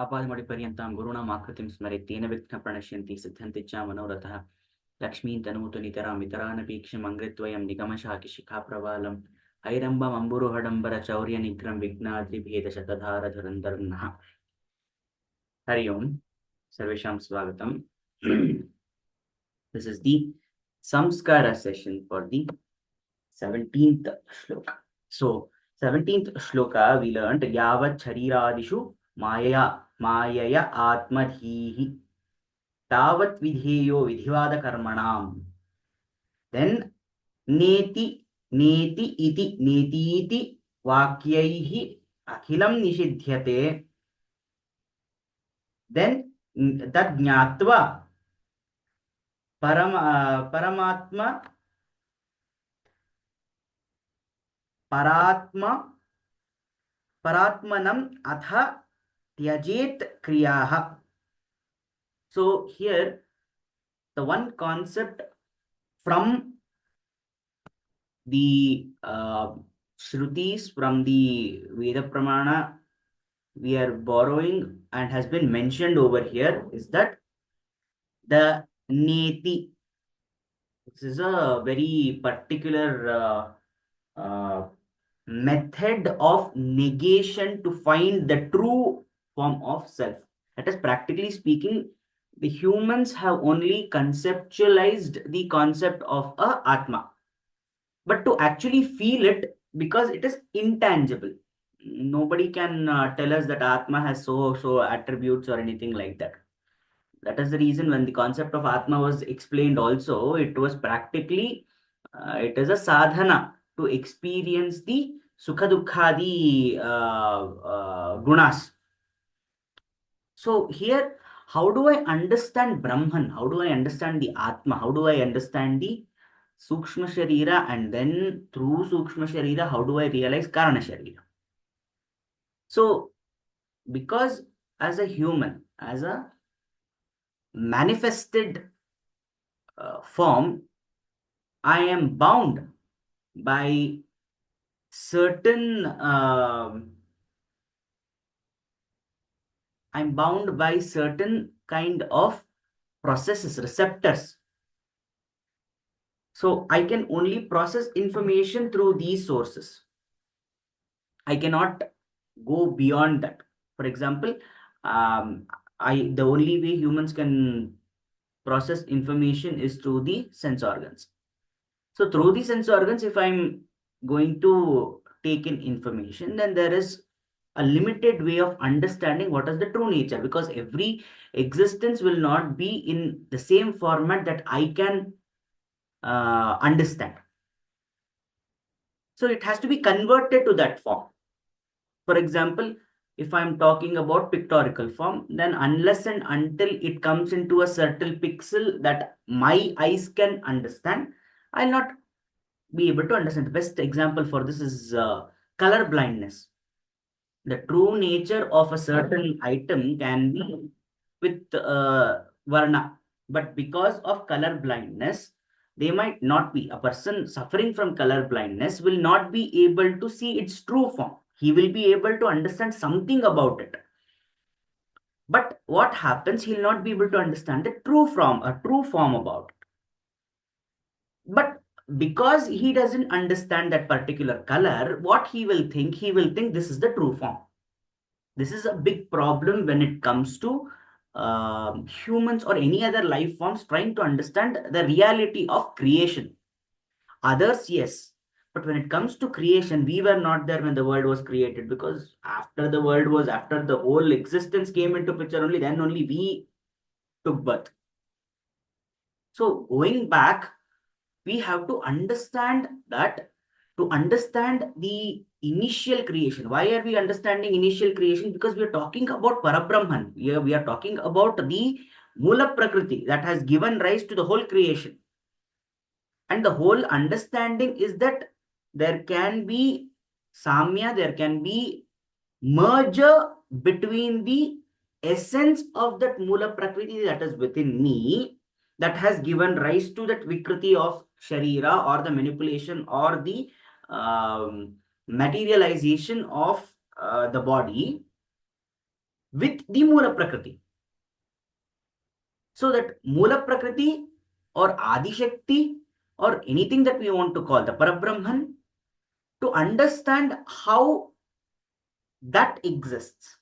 आपादमौलिपर्यन्तां गुरूणाम् आकृतिं स्मरेत् तेन विघ्नप्रणश्यन्ति सिद्ध्यन्ति च मनोरथः लक्ष्मीं तनोतु नितराम् इतरानपीक्ष्यम् अङ्घ्रिद्वयं निगमशाकिशिखाप्रवालम् ऐरम्बम् अम्बुरुहडम्बरचौर्यनिग्रहं विघ्नाद्रिभेदशतधारधुरन्धरं नः। हरि ओम्, सर्वेषां स्वागतम्। This is the Saṃskāra session for the 17th shloka. So, 17th shloka we learned Yavat Shariradishu Mayaya Atmadhihi Tavat Vidheyo Vidhivada Karmanam. Then Neti iti Vakyaihi Akhilam Nishidhyate. Then Tad Jnatva Paramatma Paratmanam Atha Tyajet Kriyaha. So here the one concept from the Shrutis, from the Veda Pramana we are borrowing and has been mentioned over here is that the Neti. This is a very particular method of negation to find the true form of self. That is, practically speaking, the humans have only conceptualized the concept of a Atma. But to actually feel it, because it is intangible, nobody can tell us that Atma has so attributes or anything like that. That is the reason when the concept of Atma was explained also, it was practically, it is a sadhana to experience the Sukha Dukkhadi gunas. So here, how do I understand Brahman? How do I understand the Atma? How do I understand the Sukshma Sharira? And then through Sukshma Sharira, how do I realize Karana Sharira? So, because as a human, as a manifested form, I am bound by certain kind of processes, receptors. So I can only process information through these sources. I cannot go beyond that. For example, the only way humans can process information is through the sense organs. So through the sense organs, if I'm going to take in information, then there is a limited way of understanding what is the true nature, because every existence will not be in the same format that I can understand. So it has to be converted to that form. For example, if I'm talking about pictorial form, then unless and until it comes into a certain pixel that my eyes can understand, I'll not be able to understand. The best example for this is color blindness. The true nature of a certain item can be with varna, but because of color blindness, they might not be. A person suffering from color blindness will not be able to see its true form. He will be able to understand something about it. But what happens? He'll not be able to understand the true form, a true form about it. But because he doesn't understand that particular color, what he will think? He will think this is the true form. This is a big problem when it comes to humans or any other life forms trying to understand the reality of creation. Others, yes. But when it comes to creation, we were not there when the world was created, because after the whole existence came into picture, only then only we took birth. So going back, we have to understand that to understand the initial creation. Why are we understanding initial creation? Because we are talking about Parabrahman. We are talking about the Mula Prakriti that has given rise to the whole creation. And the whole understanding is that there can be Samya, there can be merger between the essence of that Mula Prakriti that is within me, that has given rise to that Vikriti of Sharira, or the manipulation or the materialization of the body, with the Mula Prakriti. So that Mula Prakriti or Adi Shakti or anything that we want to call the Parabrahman, to understand how that exists,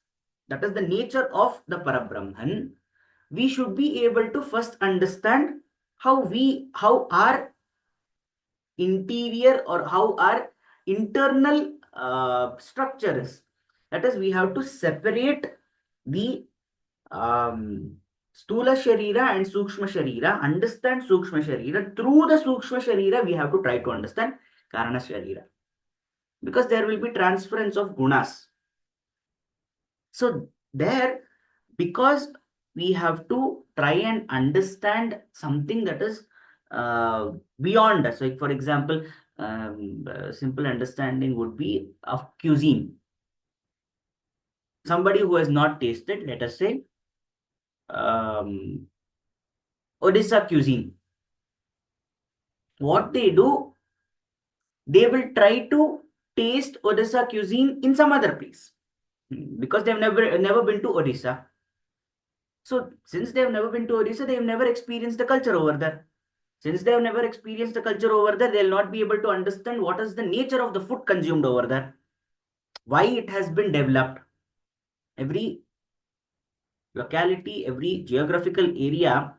that is the nature of the Parabrahman, we should be able to first understand how our interior or how our internal structure is. That is, we have to separate the Stula Sharira and Sukshma Sharira, understand Sukshma Sharira. Through the Sukshma Sharira, we have to try to understand Karana Sharira, because there will be transference of gunas. So there, because we have to try and understand something that is beyond us. Like for example, simple understanding would be of cuisine. Somebody who has not tasted, let us say, Odisha cuisine. What they do, they will try to taste Odisha cuisine in some other place, because they've never been to Odisha. So since they have never been to Odisha, they have never experienced the culture over there. Since they have never experienced the culture over there, they'll not be able to understand what is the nature of the food consumed over there, why it has been developed. Every locality, every geographical area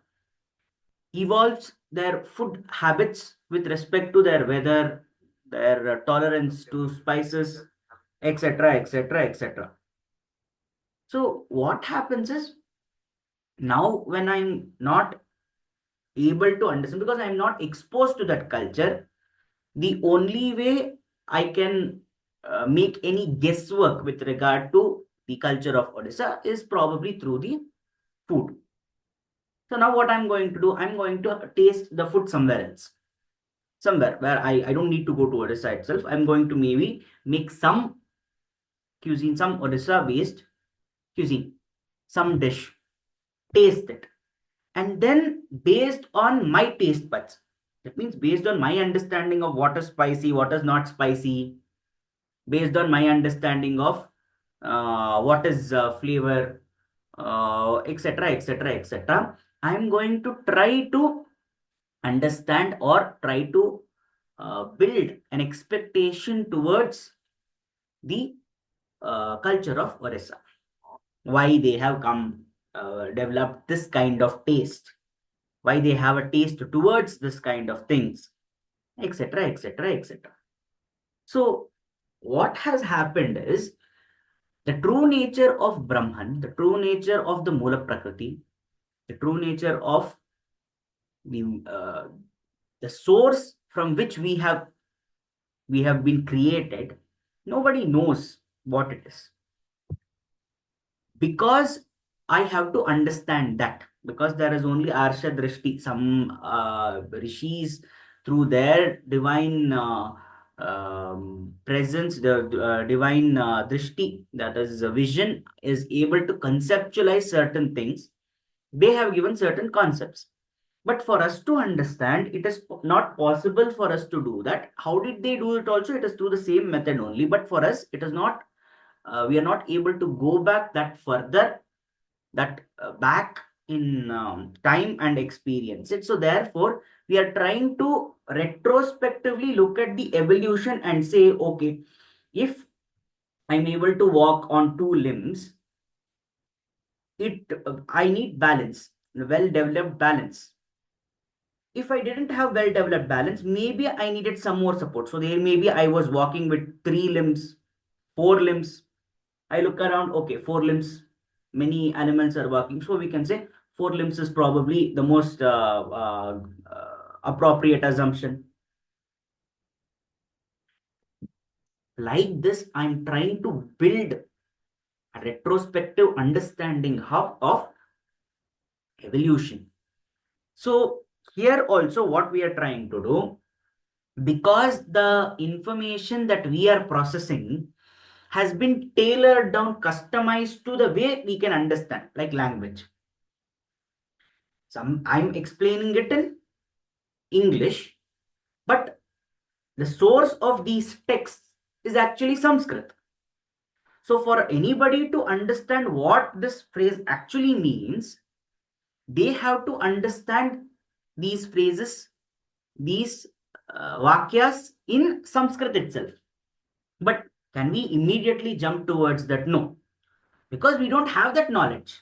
evolves their food habits with respect to their weather, their tolerance to spices, etc., etc., etc. So what happens is, now when I'm not able to understand, because I'm not exposed to that culture, the only way I can make any guesswork with regard to the culture of Odisha is probably through the food. So now what I'm going to do, I'm going to taste the food somewhere else. Somewhere where I don't need to go to Odisha itself. I'm going to maybe make some cuisine, some Odisha based cuisine, some dish, taste it. And then based on my taste buds, that means based on my understanding of what is spicy, what is not spicy, based on my understanding of what is flavor, etc., etc., etc. I'm going to try to understand or try to build an expectation towards the culture of Orissa. Why they have come, developed this kind of taste, why they have a taste towards this kind of things, etc., etc., etc. So, what has happened is, the true nature of Brahman, the true nature of the Mula Prakriti, the true nature of the source from which we have been created, nobody knows what it is, because I have to understand that, because there is only Arsha Drishti, some rishis through their divine presence, the divine Drishti, that is a vision, is able to conceptualize certain things. They have given certain concepts. But for us to understand, it is not possible for us to do that. How did they do it also? It is through the same method only. But for us, it is not, we are not able to go back that further, that back in time and experience it. So therefore, we are trying to retrospectively look at the evolution and say, okay, if I'm able to walk on two limbs, I need balance, well developed balance. If I didn't have well developed balance, maybe I needed some more support. So there, maybe I was walking with three limbs, four limbs. I look around, okay, four limbs, many animals are walking. So we can say four limbs is probably the most appropriate assumption. Like this, I'm trying to build a retrospective understanding of evolution. So here also, what we are trying to do, because the information that we are processing has been tailored down, customized to the way we can understand, like language. I'm explaining it in English, but the source of these texts is actually Sanskrit. So for anybody to understand what this phrase actually means, they have to understand these phrases, these vakyas in Sanskrit itself. But can we immediately jump towards that? No, because we don't have that knowledge.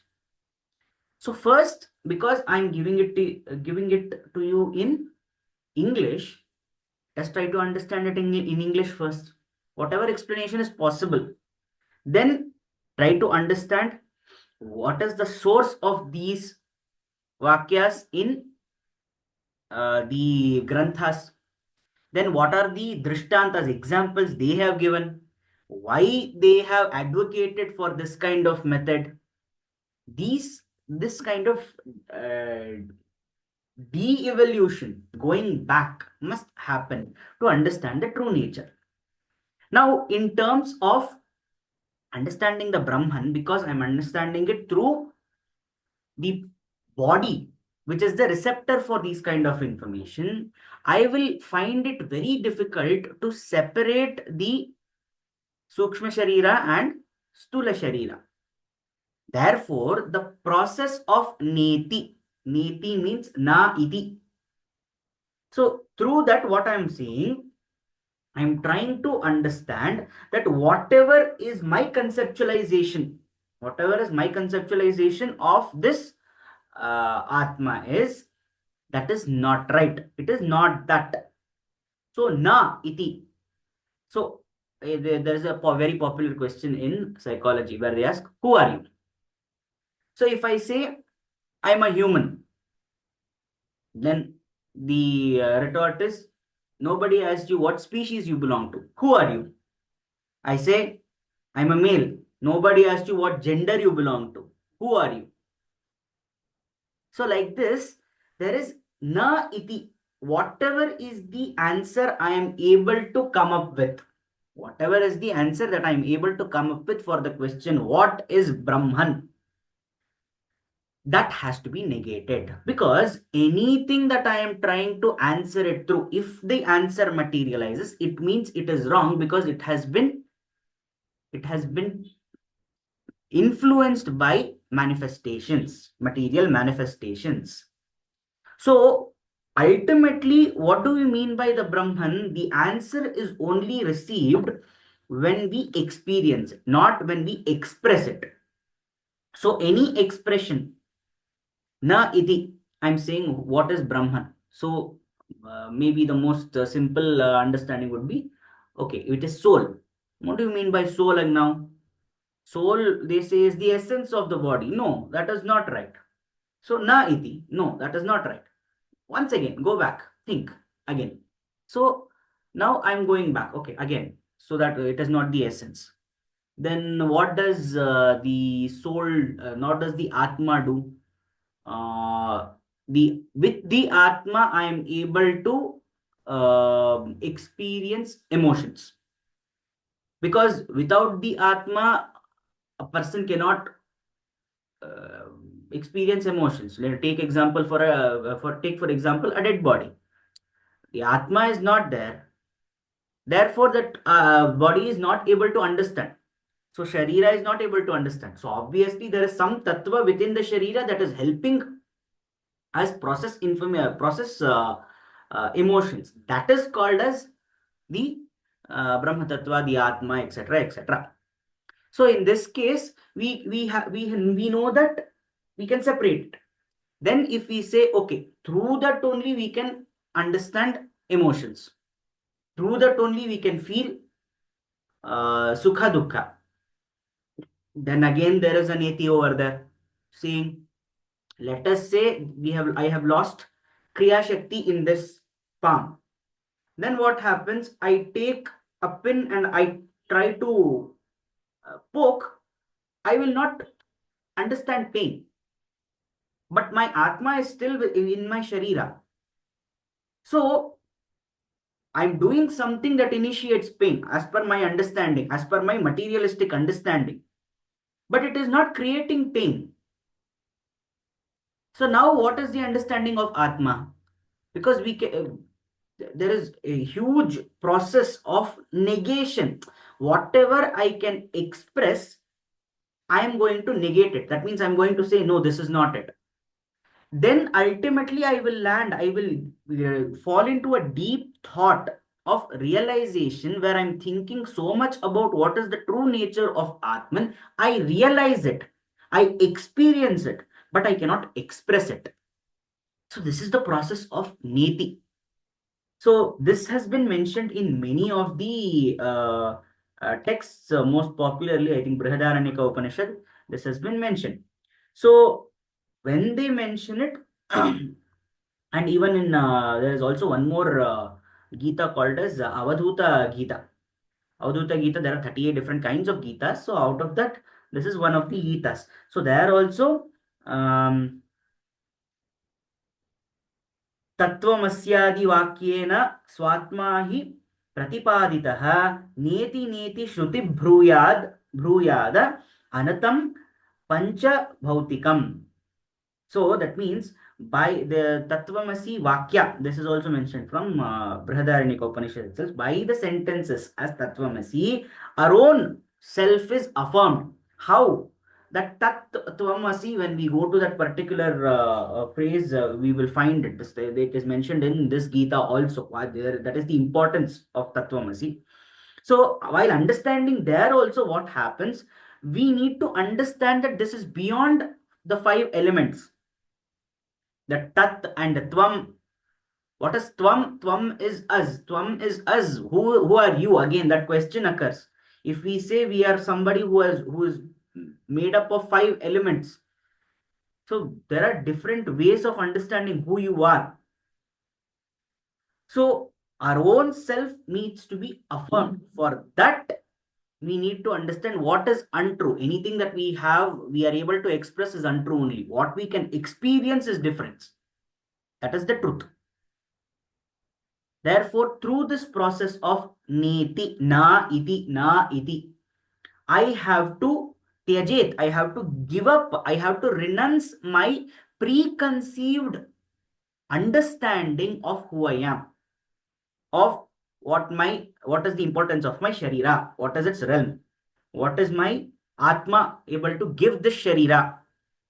So first, because I'm giving it to you in English, let's try to understand it in English first. Whatever explanation is possible, then try to understand what is the source of these vakyas in the granthas. Then what are the drishtantas, examples they have given? Why they have advocated for this kind of method? This kind of de-evolution, going back, must happen to understand the true nature. Now, in terms of understanding the Brahman, because I'm understanding it through the body, which is the receptor for these kind of information, I will find it very difficult to separate the Sukshma Sharira and Stula Sharira. Therefore, the process of neti means na iti. So, through that, what I'm saying, I'm trying to understand that whatever is my conceptualization of this Atma is, that is not right. It is not that. So, na iti. So, there is a very popular question in psychology where they ask, who are you? So, if I say, I'm a human, then the retort is, nobody asked you what species you belong to. Who are you? I say, I'm a male. Nobody asked you what gender you belong to. Who are you? So, like this, there is na iti. Whatever is the answer I am able to come up with, whatever is the answer that I am able to come up with for the question, what is Brahman? That has to be negated, because anything that I am trying to answer it through, if the answer materializes, it means it is wrong, because it has been influenced by manifestations, material manifestations. So ultimately, what do we mean by the Brahman? The answer is only received when we experience it, not when we express it. So any expression, na iti, I'm saying what is Brahman. So maybe the most simple understanding would be, okay, it is soul. What do you mean by soul? And now, soul, they say, is the essence of the body. No, that is not right. So na iti, no, that is not right. Once again, go back, think again. So now I'm going back, okay, again, so that it is not the essence. Then what does the soul, not does the Atma do? With the Atma, I am able to experience emotions. Because without the Atma, a person cannot uh, experience emotions. Let take example for example a dead body. The Atma is not there. Therefore, that body is not able to understand. So Sharira is not able to understand. So obviously, there is some tattva within the Sharira that is helping us process emotions. That is called as the Brahma Tattva, the Atma, etc., etc. So in this case, we know that we can separate it. Then if we say, okay, through that only we can understand emotions. Through that only we can feel sukha dukkha. Then again there is an eti over there saying, let us say I have lost Kriya Shakti in this palm. Then what happens? I take a pin and I try to poke. I will not understand pain. But my Atma is still in my Sharira. So I'm doing something that initiates pain as per my understanding, as per my materialistic understanding. But it is not creating pain. So now what is the understanding of Atma? Because there is a huge process of negation. whatever I can express, I am going to negate it. That means I'm going to say, no, this is not it. Then ultimately I will land, I will fall into a deep thought of realization where I'm thinking so much about what is the true nature of Atman. I realize it, I experience it, but I cannot express it. So this is the process of neti. So this has been mentioned in many of the texts, most popularly, I think, Brihadaranyaka Upanishad. This has been mentioned. So when they mention it, and even in there is also one more Gita called as Avadhuta Gita. Avadhuta Gita, there are 38 different kinds of Gitas. So out of that, this is one of the Gitas. So there also um, तत्त्वमस्यादिवाक्येन स्वात्मा हि प्रतिपादितः नेति नेति श्रुति ब्रूयाद अनतं पंचभौतिकम्. So that means by the Tattvamasi Vakya, this is also mentioned from Brihadaranyaka Upanishad itself, by the sentences as Tattvamasi, our own self is affirmed. How? That Tattvamasi, when we go to that particular phrase, we will find it. It is mentioned in this Gita also. That is the importance of Tattvamasi. So while understanding there also what happens, we need to understand that this is beyond the five elements, the tat and tvam. What is tvam? Tvam is us. Tvam is us. Who are you? Again, that question occurs. If we say we are somebody who is made up of five elements, so there are different ways of understanding who you are. So our own self needs to be affirmed. For that, we need to understand what is untrue. Anything that we have, we are able to express is untrue only. What we can experience is difference. That is the truth. Therefore, through this process of neti, na iti, I have to tyajet, I have to give up, I have to renounce my preconceived understanding of who I am, of what is the importance of my sharira, what is its realm, what is my atma able to give this sharira,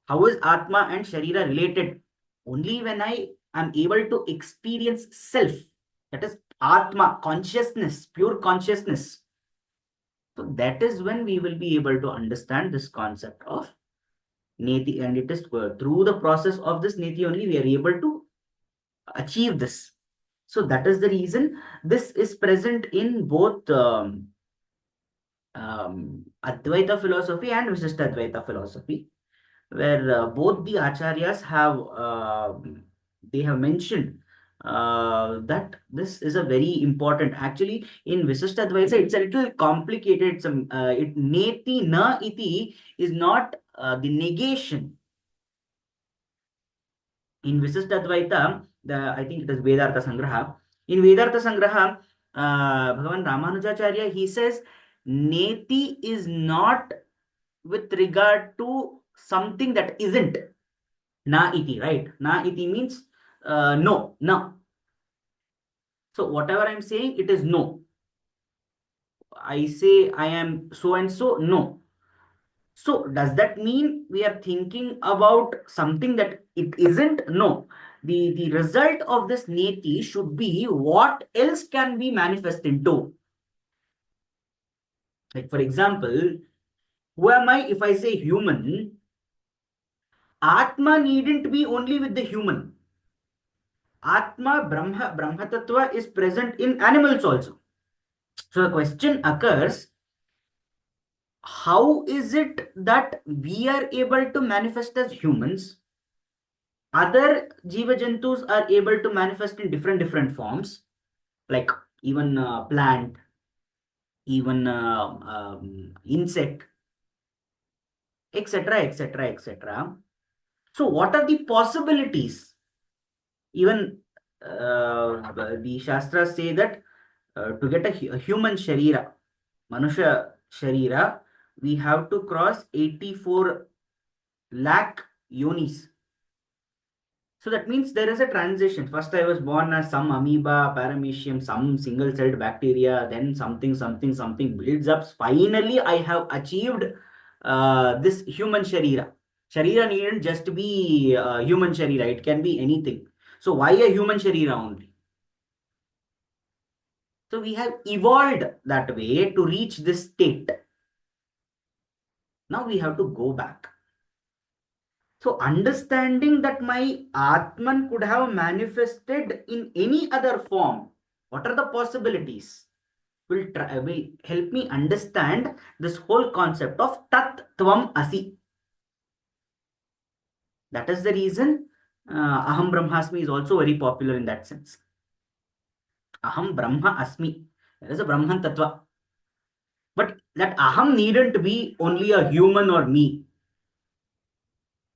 how is atma and sharira related. Only when I am able to experience self, that is atma, consciousness, pure consciousness, so that is when we will be able to understand this concept of neti, and it is through the process of this neti only we are able to achieve this. So that is the reason this is present in both Advaita philosophy and Visishta Advaita philosophy, where both the acharyas have they have mentioned that this is a very important. Actually, in Visishta Advaita, it's a little complicated. Some it neti na iti is not the negation. In Visishta Advaita, I think it is Vedartha Sangraha. In Vedartha Sangraha, Bhagavan Ramanujacharya, he says neti is not with regard to something that isn't. Na iti, right? Na iti means no, no. So whatever I'm saying, it is no. I say I am so and so, no. So does that mean we are thinking about something that it isn't? No. The result of this neti should be what else can we manifest into. Like for example, who am I if I say human? Atma needn't be only with the human. Atma, Brahma Tattva is present in animals also. So the question occurs, how is it that we are able to manifest as humans? Other Jiva Jantus are able to manifest in different forms, like even plant, even insect, etc., etc., etc. So what are the possibilities? Even the Shastras say that to get a human Sharira, Manusha Sharira, we have to cross 84 lakh yonis. So that means there is a transition. First, I was born as some amoeba, paramecium, some single-celled bacteria, then something, something, something builds up. Finally, I have achieved this human sharira. Sharira needn't just be human sharira, it can be anything. So why a human sharira only? So we have evolved that way to reach this state. Now we have to go back. So understanding that my Atman could have manifested in any other form, what are the possibilities? Will help me understand this whole concept of Tat Tvam Asi. That is the reason Aham Brahmasmi is also very popular in that sense. Aham Brahma Asmi. There is a Brahman Tattva. But that Aham needn't be only a human or me.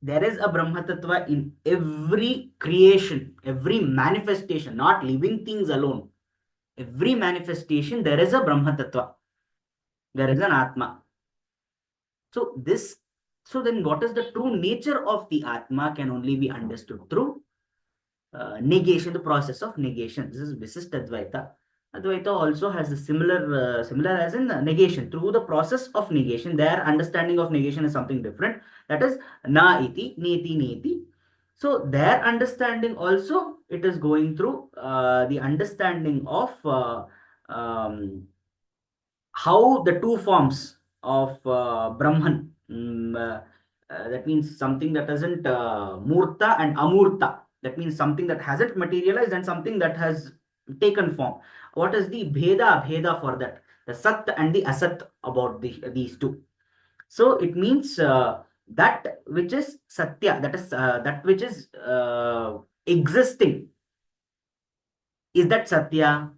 There is a Brahma Tattva in every creation, every manifestation, not living things alone. Every manifestation, there is a Brahma Tattva. There is an Atma. So this, so then what is the true nature of the Atma can only be understood through negation, the process of negation. This is Visisht Advaita. Advaita also has a similar as in negation. Through the process of negation, their understanding of negation is something different. That is na iti, neti, neti. So their understanding also, it is going through the understanding of how the two forms of Brahman, that means something that isn't Murta and Amurta. That means something that hasn't materialized and something that has taken form. What is the Bheda for that? The Sat and the Asat about these two. So it means that which is Satya, that is that which is existing. Is that Satya?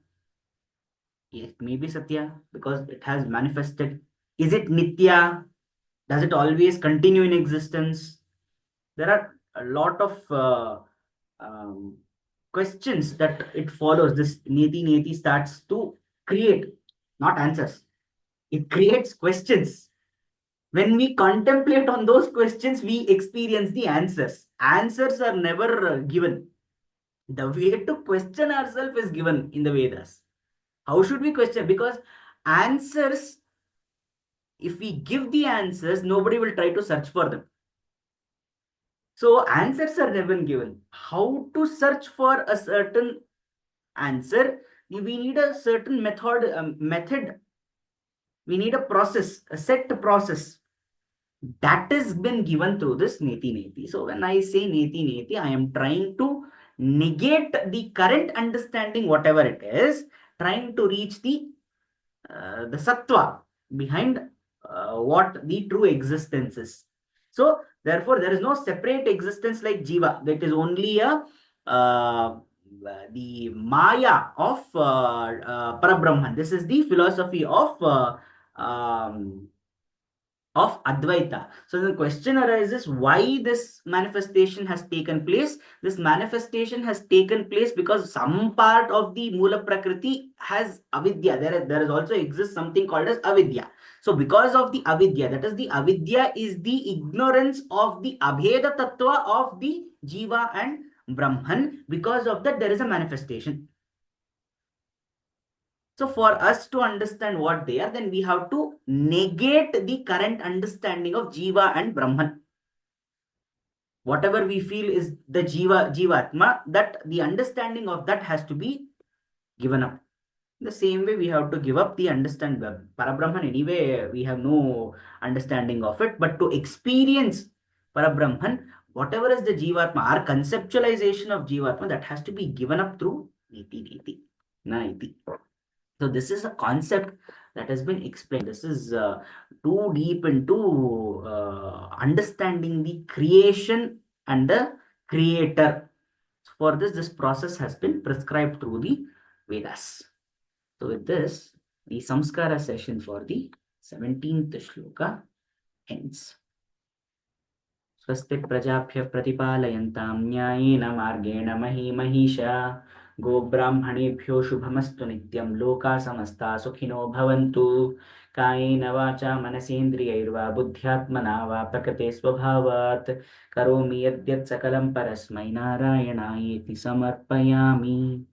Yes, maybe Satya because it has manifested. Is it Nitya? Does it always continue in existence? There are a lot of um, questions that it follows. This Neti starts to create, not answers. It creates questions. When we contemplate on those questions, we experience the answers. Answers are never given. The way to question ourselves is given in the Vedas. How should we question? Because answers, if we give the answers, nobody will try to search for them. So answers are never given. How to search for a certain answer? We need a certain method. We need a process, a set process that has been given through this neti neti. So when I say neti neti, I am trying to negate the current understanding, whatever it is, trying to reach the sattva behind what the true existence is. So therefore, there is no separate existence like jiva. That is only a uh, the maya of Parabrahman. This is the philosophy of Advaita. So the question arises why this manifestation has taken place. This manifestation has taken place because some part of the Mula Prakriti has avidya. There is also exists something called as avidya. So because of the avidya, that is the avidya is the ignorance of the abheda tattva of the jiva and Brahman. Because of that, there is a manifestation. So for us to understand what they are, then we have to negate the current understanding of Jiva and Brahman. Whatever we feel is the Jivatma, that the understanding of that has to be given up. In the same way, we have to give up the understanding of Parabrahman. Anyway, we have no understanding of it. But to experience Parabrahman, whatever is the Jivatma, our conceptualization of Jivatma, that has to be given up through Niti Niti. Naiti. So this is a concept that has been explained. This is too deep into understanding the creation and the creator. For this, this process has been prescribed through the Vedas. So with this, the Saṃskāra session for the 17th shloka ends. स्वस्ति प्रजाभ्यः प्रतिपालयन्तां न्यायेन मार्गेण मही महिषा गोब्राह्मणेभ्यो शुभमस्तु नित्यं लोकाः समस्ताः सुखिनो भवन्तु कायेन वाचा मनसेन्द्रियैर्वा बुद्ध्यात्मना वा प्रकृते स्वभावात् करोमि यद्यत् सकलं परस्मै नारायणायेति समर्पयामि।